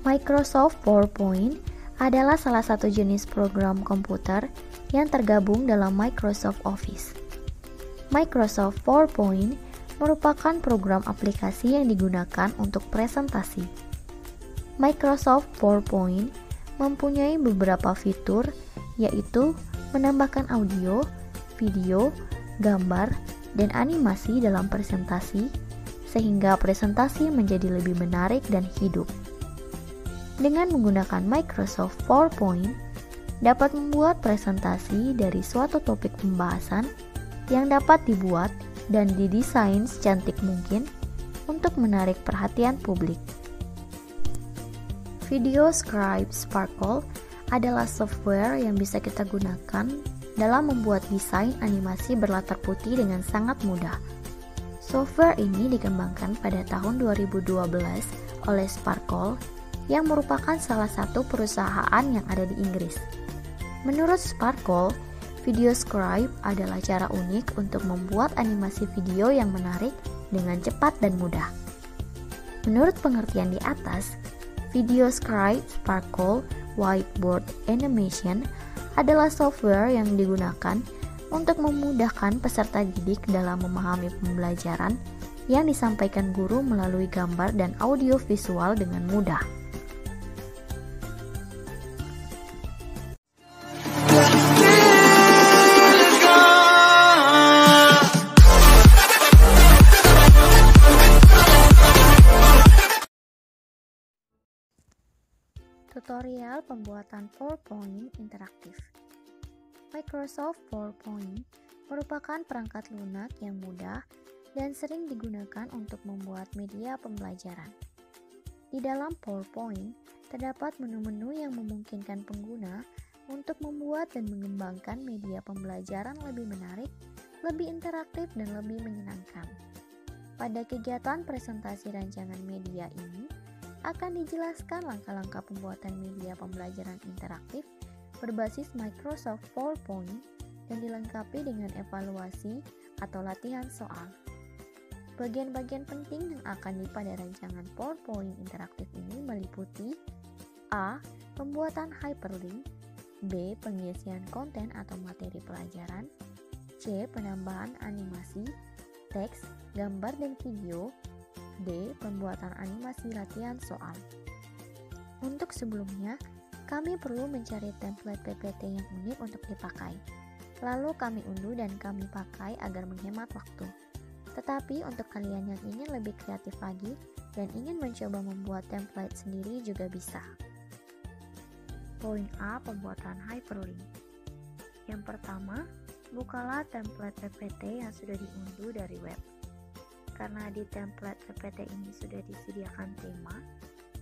Microsoft PowerPoint adalah salah satu jenis program komputer yang tergabung dalam Microsoft Office. Microsoft PowerPoint merupakan program aplikasi yang digunakan untuk presentasi. Microsoft PowerPoint mempunyai beberapa fitur, yaitu menambahkan audio, video, gambar, dan animasi dalam presentasi, sehingga presentasi menjadi lebih menarik dan hidup. Dengan menggunakan Microsoft PowerPoint, dapat membuat presentasi dari suatu topik pembahasan yang dapat dibuat dan didesain secantik mungkin untuk menarik perhatian publik. VideoScribe Sparkle adalah software yang bisa kita gunakan dalam membuat desain animasi berlatar putih dengan sangat mudah. Software ini dikembangkan pada tahun 2012 oleh Sparkle, yang merupakan salah satu perusahaan yang ada di Inggris. Menurut Sparkle, VideoScribe adalah cara unik untuk membuat animasi video yang menarik dengan cepat dan mudah. Menurut pengertian di atas, VideoScribe Sparkle Whiteboard Animation adalah software yang digunakan untuk memudahkan peserta didik dalam memahami pembelajaran yang disampaikan guru melalui gambar dan audio visual dengan mudah. Tutorial pembuatan PowerPoint interaktif. Microsoft PowerPoint merupakan perangkat lunak yang mudah dan sering digunakan untuk membuat media pembelajaran. Di dalam PowerPoint, terdapat menu-menu yang memungkinkan pengguna untuk membuat dan mengembangkan media pembelajaran lebih menarik, lebih interaktif, dan lebih menyenangkan. Pada kegiatan presentasi rancangan media ini, akan dijelaskan langkah-langkah pembuatan media pembelajaran interaktif berbasis Microsoft PowerPoint dan dilengkapi dengan evaluasi atau latihan soal. Bagian-bagian penting yang akan pada rancangan PowerPoint interaktif ini meliputi A. Pembuatan hyperlink, B. Pengisian konten atau materi pelajaran, C. Penambahan animasi, teks, gambar, dan video, D. Pembuatan animasi latihan soal. Untuk sebelumnya, kami perlu mencari template PPT yang unik untuk dipakai. Lalu kami unduh dan kami pakai agar menghemat waktu. Tetapi untuk kalian yang ingin lebih kreatif lagi dan ingin mencoba membuat template sendiri juga bisa. Poin A. Pembuatan hyperlink. Yang pertama, bukalah template PPT yang sudah diunduh dari web. Karena di template PPT ini sudah disediakan tema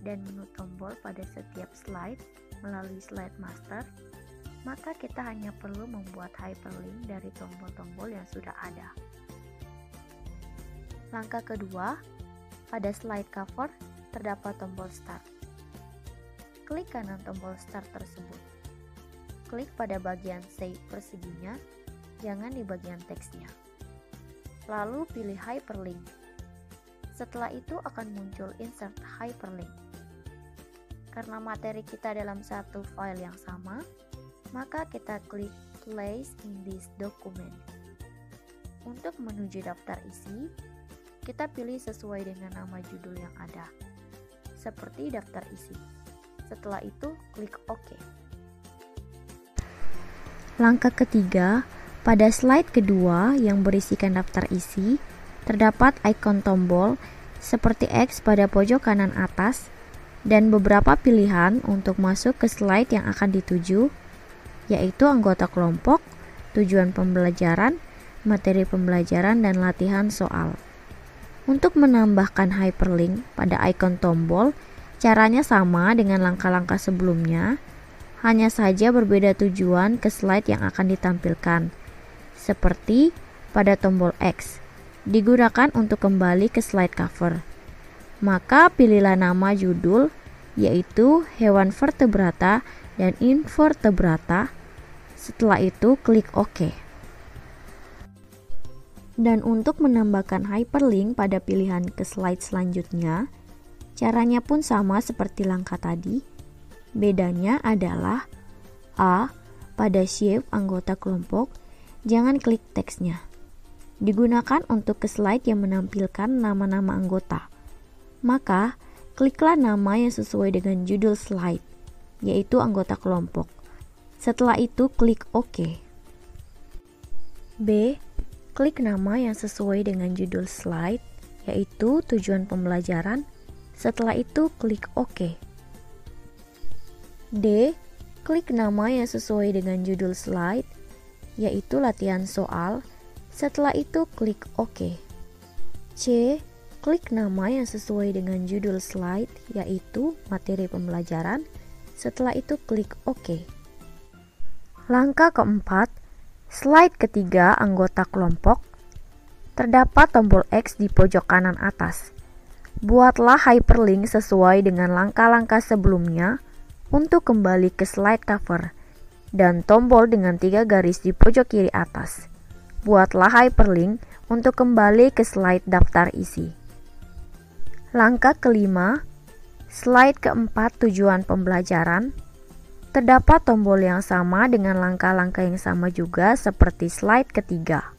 dan menu tombol pada setiap slide melalui slide master, maka kita hanya perlu membuat hyperlink dari tombol-tombol yang sudah ada. Langkah kedua, pada slide cover terdapat tombol start. Klik kanan tombol start tersebut. Klik pada bagian save perseginya, jangan di bagian teksnya. Lalu pilih hyperlink. Setelah itu akan muncul insert hyperlink. Karena materi kita dalam satu file yang sama, maka kita klik place in this document. Untuk menuju daftar isi, kita pilih sesuai dengan nama judul yang ada, seperti daftar isi. Setelah itu, klik OK. Langkah ketiga, pada slide kedua yang berisikan daftar isi, terdapat ikon tombol seperti X pada pojok kanan atas dan beberapa pilihan untuk masuk ke slide yang akan dituju, yaitu anggota kelompok, tujuan pembelajaran, materi pembelajaran, dan latihan soal. Untuk menambahkan hyperlink pada ikon tombol, caranya sama dengan langkah-langkah sebelumnya, hanya saja berbeda tujuan ke slide yang akan ditampilkan. Seperti pada tombol X, digunakan untuk kembali ke slide cover. Maka pilihlah nama judul, yaitu hewan vertebrata dan invertebrata. Setelah itu klik OK. Dan untuk menambahkan hyperlink pada pilihan ke slide selanjutnya, Caranya pun sama seperti langkah tadi. Bedanya adalah A. Pada shape anggota kelompok, jangan klik teksnya. Digunakan untuk ke slide yang menampilkan nama-nama anggota. Maka, kliklah nama yang sesuai dengan judul slide, yaitu anggota kelompok. Setelah itu, klik OK. B. Klik nama yang sesuai dengan judul slide, yaitu tujuan pembelajaran. Setelah itu, klik OK. D. Klik nama yang sesuai dengan judul slide, yaitu latihan soal. Setelah itu, klik OK. C. Klik nama yang sesuai dengan judul slide, yaitu materi pembelajaran. Setelah itu, klik OK. Langkah keempat, slide ketiga anggota kelompok. Terdapat tombol X di pojok kanan atas. Buatlah hyperlink sesuai dengan langkah-langkah sebelumnya untuk kembali ke slide cover dan tombol dengan 3 garis di pojok kiri atas. Buatlah hyperlink untuk kembali ke slide daftar isi. Langkah kelima, slide keempat tujuan pembelajaran. Terdapat tombol yang sama dengan langkah-langkah yang sama juga seperti slide ketiga.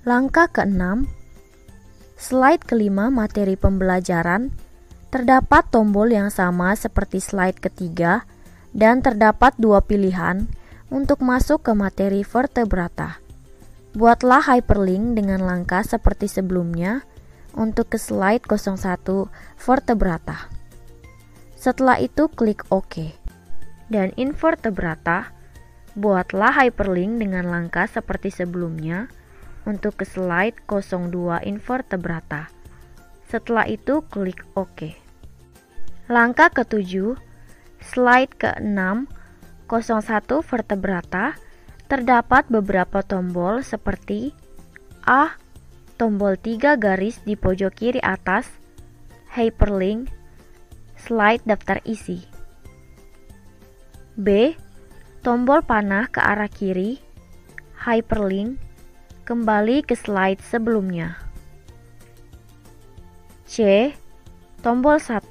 Langkah keenam, slide kelima materi pembelajaran. Terdapat tombol yang sama seperti slide ketiga dan terdapat 2 pilihan untuk masuk ke materi vertebrata. Buatlah hyperlink dengan langkah seperti sebelumnya untuk ke slide 01 vertebrata. Setelah itu klik OK. Dan invertebrata, buatlah hyperlink dengan langkah seperti sebelumnya untuk ke slide 02 invertebrata. Setelah itu klik OK. Langkah ketujuh, slide ke-6 01 vertebrata. Terdapat beberapa tombol seperti A. Tombol 3 garis di pojok kiri atas, hyperlink, slide daftar isi. B. Tombol panah ke arah kiri, hyperlink, kembali ke slide sebelumnya. C. Tombol 1,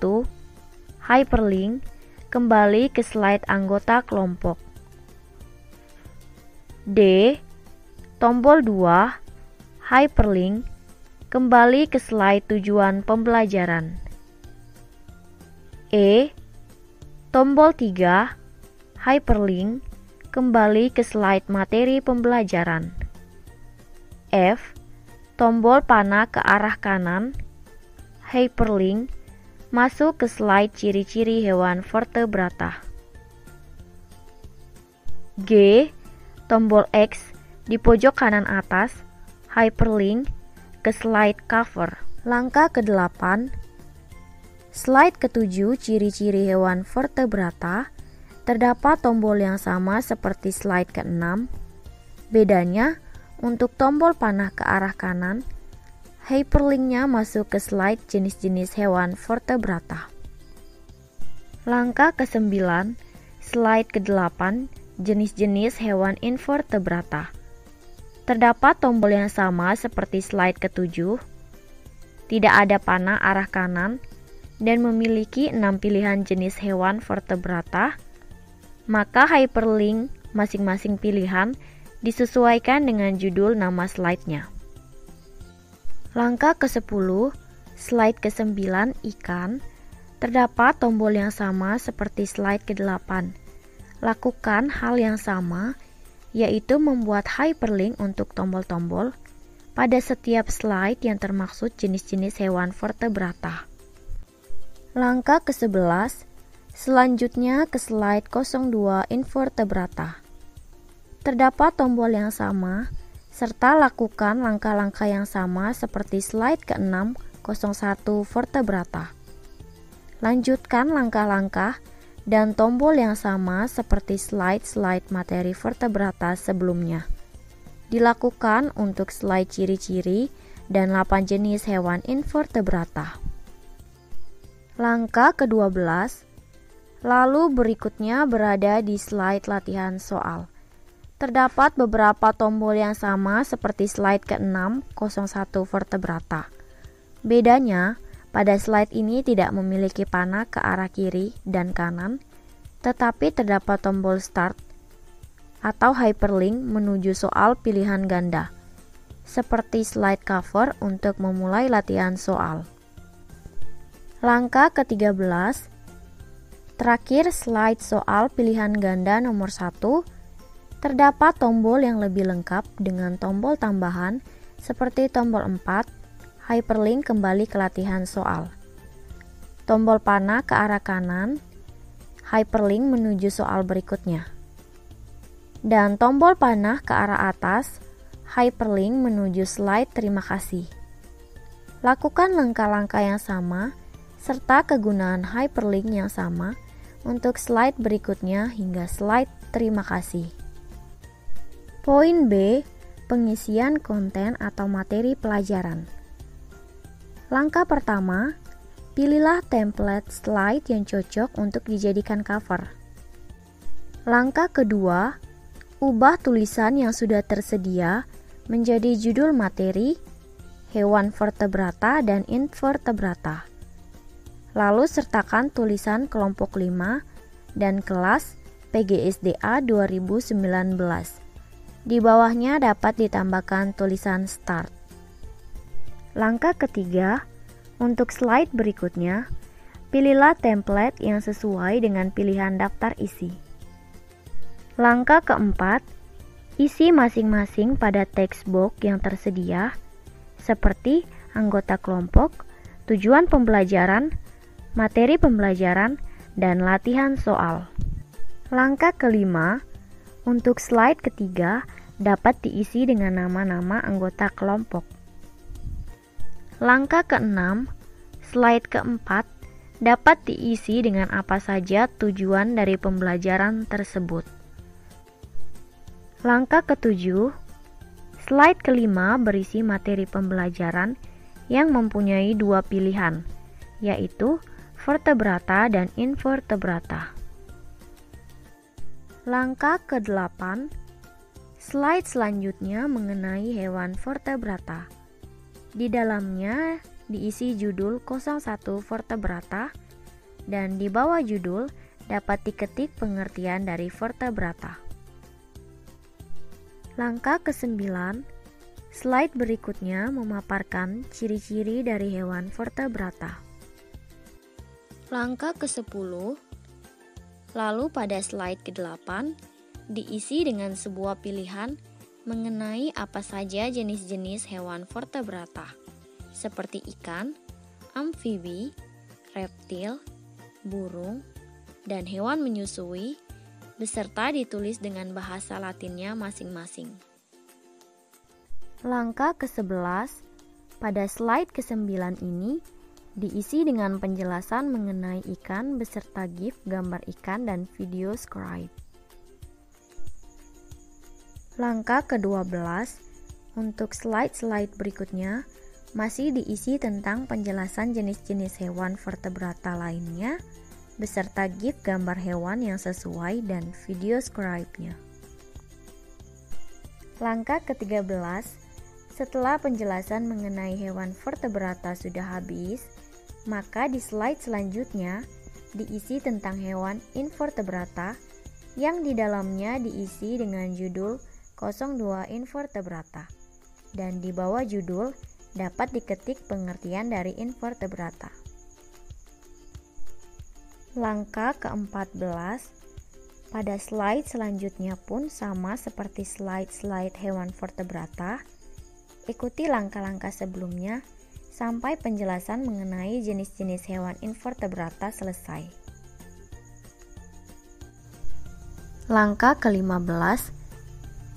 hyperlink, kembali ke slide anggota kelompok. D. Tombol 2, hyperlink, kembali ke slide tujuan pembelajaran. E. Tombol 3, hyperlink, kembali ke slide materi pembelajaran. F. Tombol panah ke arah kanan, hyperlink, masuk ke slide ciri-ciri hewan vertebrata. G. Tombol X di pojok kanan atas, hyperlink, ke slide cover. Langkah ke-8, slide ke-7 ciri-ciri hewan vertebrata. Terdapat tombol yang sama seperti slide ke-6. Bedanya, untuk tombol panah ke arah kanan, hyperlinknya masuk ke slide jenis-jenis hewan vertebrata. Langkah ke-9, slide ke-8, jenis-jenis hewan invertebrata. Terdapat tombol yang sama seperti slide ke-7, tidak ada panah arah kanan, dan memiliki 6 pilihan jenis hewan vertebrata. Maka hyperlink masing-masing pilihan disesuaikan dengan judul nama slide-nya. Langkah ke-10, slide ke-9 ikan. Terdapat tombol yang sama seperti slide ke-8. Lakukan hal yang sama, yaitu membuat hyperlink untuk tombol-tombol pada setiap slide yang termaksud jenis-jenis hewan vertebrata. Langkah ke-11, selanjutnya ke slide 02 invertebrata. Terdapat tombol yang sama, serta lakukan langkah-langkah yang sama seperti slide ke-6 01 vertebrata. Lanjutkan langkah-langkah dan tombol yang sama seperti slide-slide materi vertebrata sebelumnya. Dilakukan untuk slide ciri-ciri dan 8 jenis hewan invertebrata. Langkah ke-12, lalu berikutnya berada di slide latihan soal. Terdapat beberapa tombol yang sama seperti slide ke-6 01 vertebrata. Bedanya, Pada slide ini tidak memiliki panah ke arah kiri dan kanan, tetapi terdapat tombol Start atau hyperlink menuju soal pilihan ganda, seperti slide cover untuk memulai latihan soal. Langkah ke-13, terakhir slide soal pilihan ganda nomor 1, terdapat tombol yang lebih lengkap dengan tombol tambahan seperti tombol 4, hyperlink kembali ke latihan soal. Tombol panah ke arah kanan, hyperlink menuju soal berikutnya. Dan tombol panah ke arah atas, hyperlink menuju slide terima kasih. Lakukan langkah-langkah yang sama serta kegunaan hyperlink yang sama untuk slide berikutnya hingga slide terima kasih. Poin B, pengisian konten atau materi pelajaran. Langkah pertama, pilihlah template slide yang cocok untuk dijadikan cover. Langkah kedua, ubah tulisan yang sudah tersedia menjadi judul materi, hewan vertebrata dan invertebrata. Lalu sertakan tulisan kelompok 5 dan kelas PGSDA 2019. Di bawahnya dapat ditambahkan tulisan Start. Langkah ketiga, untuk slide berikutnya, pilihlah template yang sesuai dengan pilihan daftar isi. Langkah keempat, isi masing-masing pada text box yang tersedia, seperti anggota kelompok, tujuan pembelajaran, materi pembelajaran, dan latihan soal. Langkah kelima, untuk slide ketiga dapat diisi dengan nama-nama anggota kelompok. Langkah keenam, slide keempat dapat diisi dengan apa saja tujuan dari pembelajaran tersebut. Langkah ketujuh, slide kelima berisi materi pembelajaran yang mempunyai dua pilihan, yaitu vertebrata dan invertebrata. Langkah ke-8, slide selanjutnya mengenai hewan vertebrata. Di dalamnya diisi judul 01 vertebrata dan di bawah judul dapat diketik pengertian dari vertebrata. Langkah ke-9, slide berikutnya memaparkan ciri-ciri dari hewan vertebrata. Langkah ke-10, lalu pada slide ke-8 diisi dengan sebuah pilihan mengenai apa saja jenis-jenis hewan vertebrata, seperti ikan, amfibi, reptil, burung, dan hewan menyusui, beserta ditulis dengan bahasa Latinnya masing-masing. Langkah ke-11, pada slide ke-9 ini diisi dengan penjelasan mengenai ikan beserta GIF gambar ikan dan video scribe. Langkah ke-12, untuk slide-slide berikutnya masih diisi tentang penjelasan jenis-jenis hewan vertebrata lainnya beserta GIF gambar hewan yang sesuai dan video scribe-nya. Langkah ke-13, setelah penjelasan mengenai hewan vertebrata sudah habis, maka di slide selanjutnya diisi tentang hewan invertebrata yang di dalamnya diisi dengan judul 02 invertebrata dan di bawah judul dapat diketik pengertian dari invertebrata. Langkah ke-14, pada slide selanjutnya pun sama seperti slide-slide hewan vertebrata. Ikuti langkah-langkah sebelumnya sampai penjelasan mengenai jenis-jenis hewan invertebrata selesai. Langkah ke-15,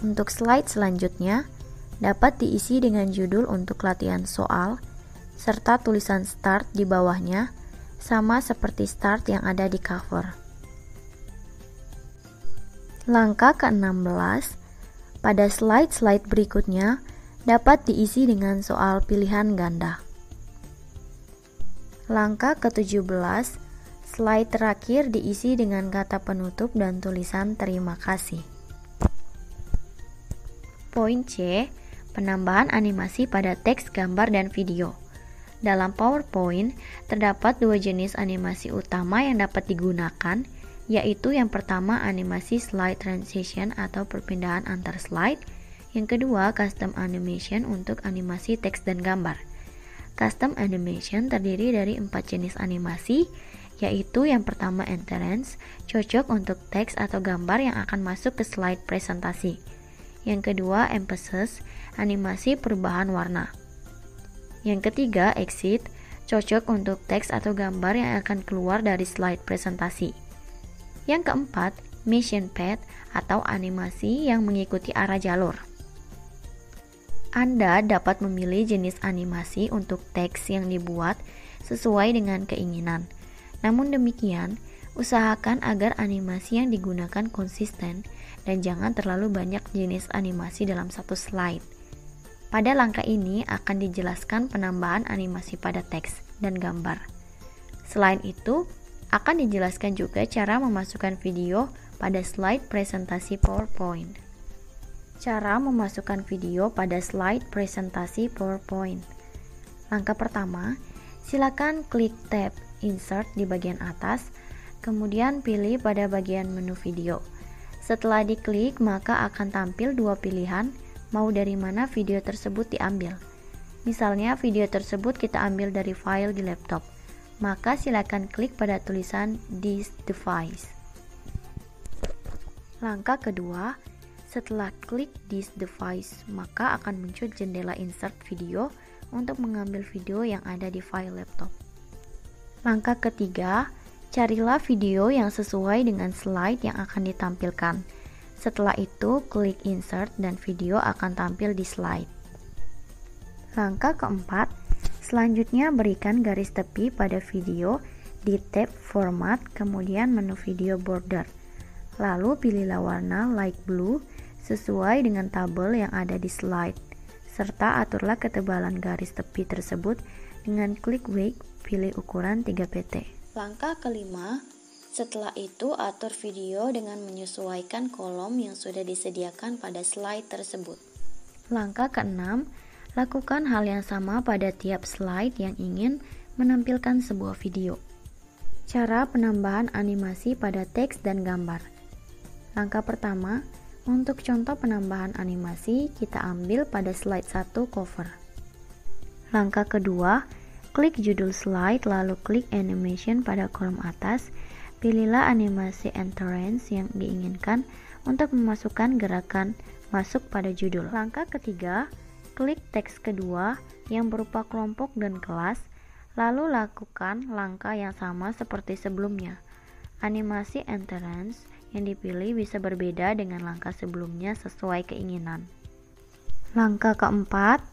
untuk slide selanjutnya dapat diisi dengan judul untuk latihan soal serta tulisan Start di bawahnya sama seperti Start yang ada di cover. Langkah ke-16, pada slide-slide berikutnya dapat diisi dengan soal pilihan ganda. Langkah ke-17, slide terakhir diisi dengan kata penutup dan tulisan terima kasih. Poin C, penambahan animasi pada teks, gambar, dan video. Dalam PowerPoint, terdapat dua jenis animasi utama yang dapat digunakan, yaitu yang pertama animasi slide transition atau perpindahan antar slide, yang kedua custom animation untuk animasi teks dan gambar. Custom animation terdiri dari 4 jenis animasi, yaitu yang pertama entrance, cocok untuk teks atau gambar yang akan masuk ke slide presentasi. Yang kedua emphasis, animasi perubahan warna. Yang ketiga exit, cocok untuk teks atau gambar yang akan keluar dari slide presentasi. Yang keempat, motion path atau animasi yang mengikuti arah jalur. Anda dapat memilih jenis animasi untuk teks yang dibuat sesuai dengan keinginan. Namun demikian, usahakan agar animasi yang digunakan konsisten dan jangan terlalu banyak jenis animasi dalam satu slide. Pada langkah ini akan dijelaskan penambahan animasi pada teks dan gambar. Selain itu, akan dijelaskan juga cara memasukkan video pada slide presentasi PowerPoint. Cara memasukkan video pada slide presentasi PowerPoint. Langkah pertama, silakan klik tab Insert di bagian atas, kemudian pilih pada bagian menu video. Setelah diklik, maka akan tampil dua pilihan, mau dari mana video tersebut diambil. Misalnya video tersebut kita ambil dari file di laptop, maka silakan klik pada tulisan This Device. Langkah kedua, setelah klik This Device, maka akan muncul jendela insert video untuk mengambil video yang ada di file laptop. Langkah ketiga, carilah video yang sesuai dengan slide yang akan ditampilkan. Setelah itu, klik insert dan video akan tampil di slide. Langkah keempat, selanjutnya berikan garis tepi pada video di tab format, kemudian menu video border. Lalu pilihlah warna light blue sesuai dengan tabel yang ada di slide, serta aturlah ketebalan garis tepi tersebut dengan klik weight, pilih ukuran 3 pt. Langkah kelima, setelah itu atur video dengan menyesuaikan kolom yang sudah disediakan pada slide tersebut. Langkah keenam, lakukan hal yang sama pada tiap slide yang ingin menampilkan sebuah video. Cara penambahan animasi pada teks dan gambar. Langkah pertama, untuk contoh penambahan animasi, kita ambil pada slide 1 cover. Langkah kedua, klik judul slide lalu klik animation pada kolom atas, pilihlah animasi entrance yang diinginkan untuk memasukkan gerakan masuk pada judul. Langkah ketiga, klik teks kedua yang berupa kelompok dan kelas, lalu lakukan langkah yang sama seperti sebelumnya. Animasi entrance yang dipilih bisa berbeda dengan langkah sebelumnya sesuai keinginan. Langkah keempat,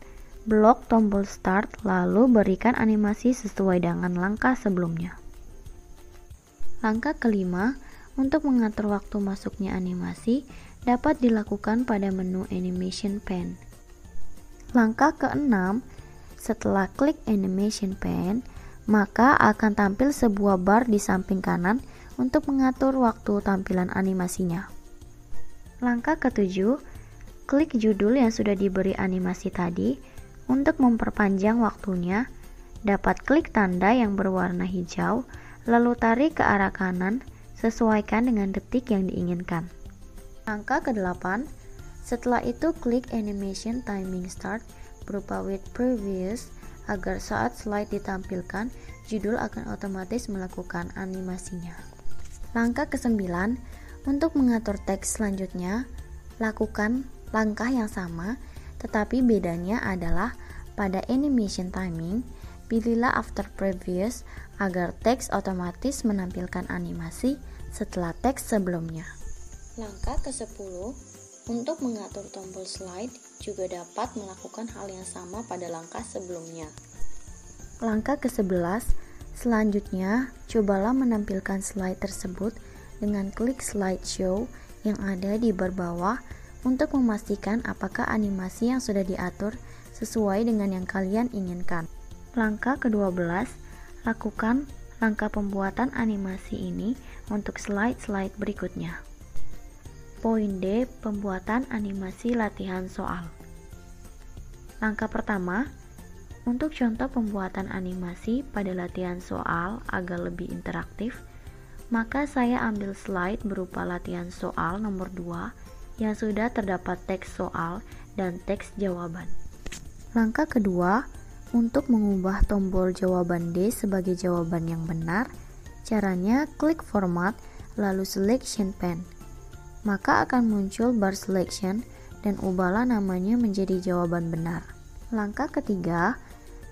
blok tombol start lalu berikan animasi sesuai dengan langkah sebelumnya. Langkah kelima, untuk mengatur waktu masuknya animasi dapat dilakukan pada menu animation pane. Langkah keenam, setelah klik animation pane, maka akan tampil sebuah bar di samping kanan untuk mengatur waktu tampilan animasinya. Langkah ketujuh, klik judul yang sudah diberi animasi tadi. Untuk memperpanjang waktunya, dapat klik tanda yang berwarna hijau, lalu tarik ke arah kanan, sesuaikan dengan detik yang diinginkan. Langkah ke-8, setelah itu klik animation timing start berupa with previous, agar saat slide ditampilkan, judul akan otomatis melakukan animasinya. Langkah ke-9, untuk mengatur teks selanjutnya, lakukan langkah yang sama, tetapi bedanya adalah pada animation timing, pilihlah after previous agar teks otomatis menampilkan animasi setelah teks sebelumnya. Langkah ke-10, untuk mengatur tombol slide juga dapat melakukan hal yang sama pada langkah sebelumnya. Langkah ke-11, selanjutnya cobalah menampilkan slide tersebut dengan klik slideshow yang ada di bar bawah untuk memastikan apakah animasi yang sudah diatur sesuai dengan yang kalian inginkan. Langkah ke-12, lakukan langkah pembuatan animasi ini untuk slide-slide berikutnya. Poin D, pembuatan animasi latihan soal. Langkah pertama, Untuk contoh pembuatan animasi pada latihan soal agar lebih interaktif, maka saya ambil slide berupa latihan soal nomor 2 yang sudah terdapat teks soal dan teks jawaban. Langkah kedua, untuk mengubah tombol jawaban D sebagai jawaban yang benar, caranya klik format lalu selection pen. Maka akan muncul bar selection dan ubahlah namanya menjadi jawaban benar. Langkah ketiga,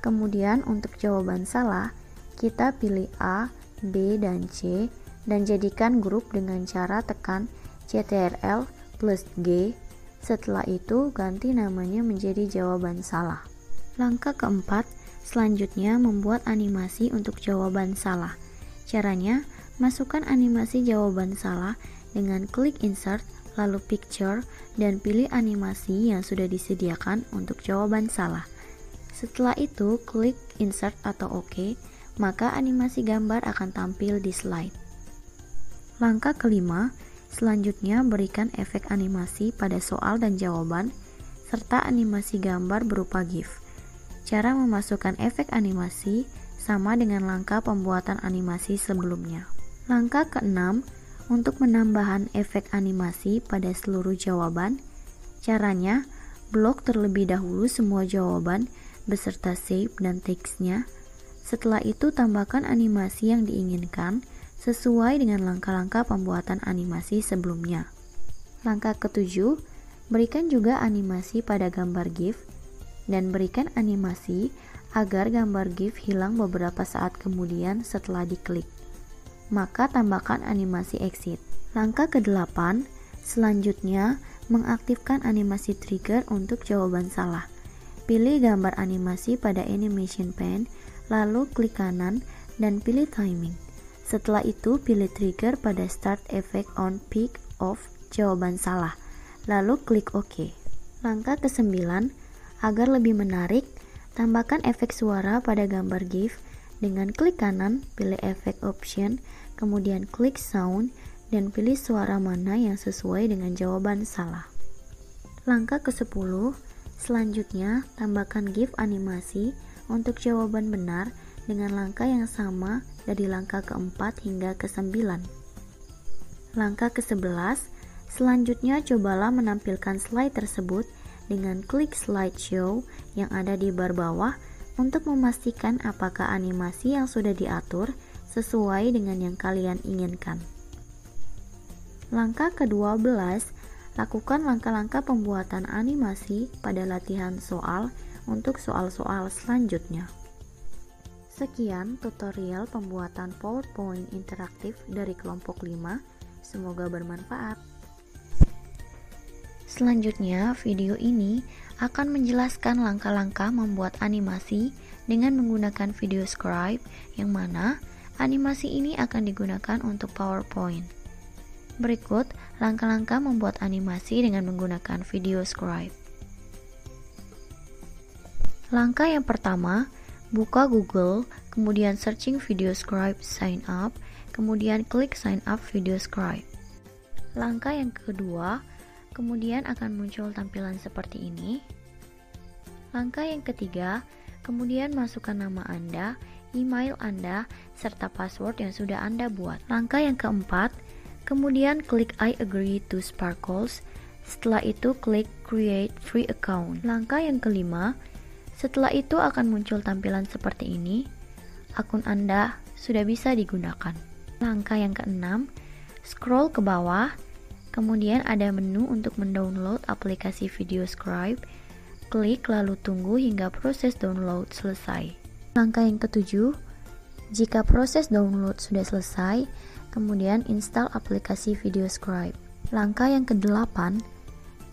kemudian untuk jawaban salah, kita pilih A, B, dan C dan jadikan grup dengan cara tekan CTRL plus G. Setelah itu ganti namanya menjadi jawaban salah. Langkah keempat, selanjutnya membuat animasi untuk jawaban salah. Caranya, masukkan animasi jawaban salah dengan klik insert, lalu picture, dan pilih animasi yang sudah disediakan untuk jawaban salah. Setelah itu, klik insert atau OK, maka animasi gambar akan tampil di slide. Langkah kelima, selanjutnya berikan efek animasi pada soal dan jawaban, serta animasi gambar berupa GIF. Cara memasukkan efek animasi sama dengan langkah pembuatan animasi sebelumnya. Langkah keenam, untuk menambahkan efek animasi pada seluruh jawaban, caranya blok terlebih dahulu semua jawaban beserta shape dan teksnya. Setelah itu tambahkan animasi yang diinginkan sesuai dengan langkah-langkah pembuatan animasi sebelumnya. Langkah ketujuh, berikan juga animasi pada gambar GIF dan berikan animasi agar gambar GIF hilang beberapa saat kemudian setelah diklik. Maka tambahkan animasi exit. Langkah ke-8, selanjutnya mengaktifkan animasi trigger untuk jawaban salah. Pilih gambar animasi pada animation pen, lalu klik kanan dan pilih timing. Setelah itu pilih trigger pada start effect on pick of jawaban salah, lalu klik OK. Langkah ke-9, agar lebih menarik, tambahkan efek suara pada gambar GIF dengan klik kanan, pilih efek option, kemudian klik sound dan pilih suara mana yang sesuai dengan jawaban salah. Langkah ke-10, selanjutnya tambahkan GIF animasi untuk jawaban benar dengan langkah yang sama dari langkah ke-4 hingga ke-9. Langkah ke-11, selanjutnya cobalah menampilkan slide tersebut dengan klik slideshow yang ada di bar bawah untuk memastikan apakah animasi yang sudah diatur sesuai dengan yang kalian inginkan. Langkah ke-12, lakukan langkah-langkah pembuatan animasi pada latihan soal untuk soal-soal selanjutnya. Sekian tutorial pembuatan PowerPoint interaktif dari kelompok 5. Semoga bermanfaat. Selanjutnya, video ini akan menjelaskan langkah-langkah membuat animasi dengan menggunakan video scribe, yang mana animasi ini akan digunakan untuk PowerPoint. Berikut langkah-langkah membuat animasi dengan menggunakan video scribe. Langkah yang pertama, buka Google, kemudian searching video scribe sign up, kemudian klik sign up video scribe. Langkah yang kedua, kemudian akan muncul tampilan seperti ini. Langkah yang ketiga, kemudian masukkan nama Anda, email Anda, serta password yang sudah Anda buat. Langkah yang keempat, kemudian klik I agree to Sparkles. Setelah itu klik create free account. Langkah yang kelima, setelah itu akan muncul tampilan seperti ini. Akun Anda sudah bisa digunakan. Langkah yang keenam, scroll ke bawah, kemudian ada menu untuk mendownload aplikasi video scribe. Klik lalu tunggu hingga proses download selesai. Langkah yang ketujuh, jika proses download sudah selesai, kemudian install aplikasi video scribe. Langkah yang ke-8,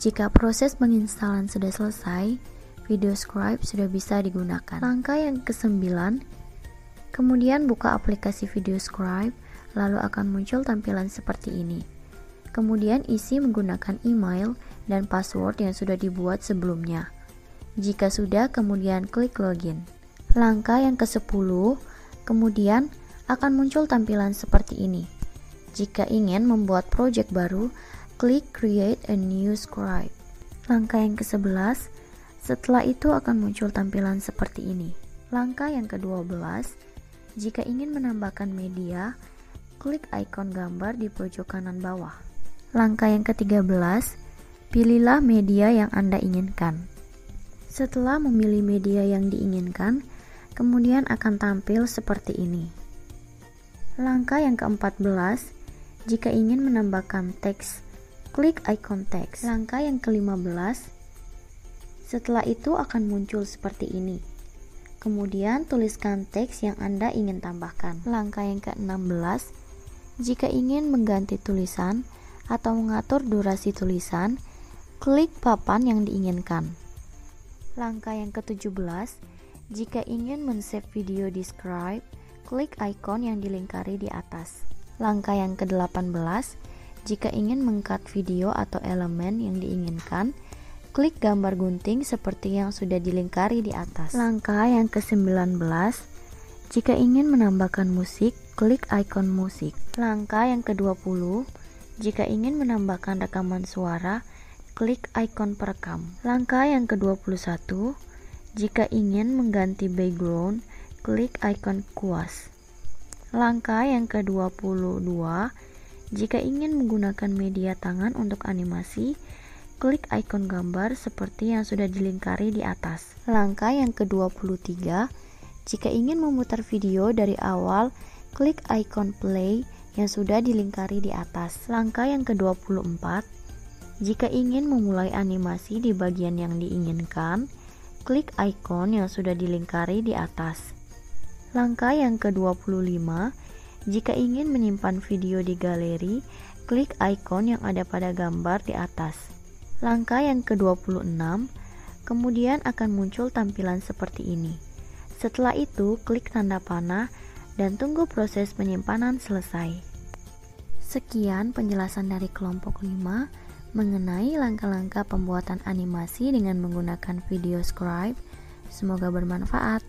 jika proses penginstalan sudah selesai, video scribe sudah bisa digunakan. Langkah yang ke-9, kemudian buka aplikasi video scribe, lalu akan muncul tampilan seperti ini. Kemudian isi menggunakan email dan password yang sudah dibuat sebelumnya. Jika sudah, kemudian klik login. Langkah yang ke-10, kemudian akan muncul tampilan seperti ini. Jika ingin membuat project baru, klik create a new scribe. Langkah yang ke-11, Setelah itu akan muncul tampilan seperti ini. Langkah yang ke-12, jika ingin menambahkan media, klik ikon gambar di pojok kanan bawah. Langkah yang ke-13, pilihlah media yang Anda inginkan. Setelah memilih media yang diinginkan, kemudian akan tampil seperti ini. Langkah yang ke-14, jika ingin menambahkan teks, klik ikon teks. Langkah yang ke-15, setelah itu akan muncul seperti ini. Kemudian tuliskan teks yang Anda ingin tambahkan. Langkah yang ke-16, jika ingin mengganti tulisan atau mengatur durasi tulisan, klik papan yang diinginkan. Langkah yang ke-17, jika ingin men-save video di Scribe, klik ikon yang dilingkari di atas. Langkah yang ke-18, jika ingin meng-cut video atau elemen yang diinginkan, klik gambar gunting seperti yang sudah dilingkari di atas. Langkah yang ke-19, jika ingin menambahkan musik, klik ikon musik. Langkah yang ke-20, jika ingin menambahkan rekaman suara, klik ikon perekam. Langkah yang ke-21, jika ingin mengganti background, klik ikon kuas. Langkah yang ke-22, jika ingin menggunakan media tangan untuk animasi, klik ikon gambar seperti yang sudah dilingkari di atas. Langkah yang ke-23, jika ingin memutar video dari awal, klik ikon play yang sudah dilingkari di atas. Langkah yang ke-24, jika ingin memulai animasi di bagian yang diinginkan, klik ikon yang sudah dilingkari di atas. Langkah yang ke-25, jika ingin menyimpan video di galeri, klik ikon yang ada pada gambar di atas. Langkah yang ke-26, kemudian akan muncul tampilan seperti ini. Setelah itu, klik tanda panah dan tunggu proses penyimpanan selesai. Sekian penjelasan dari kelompok 5 mengenai langkah-langkah pembuatan animasi dengan menggunakan video Scribe. Semoga bermanfaat.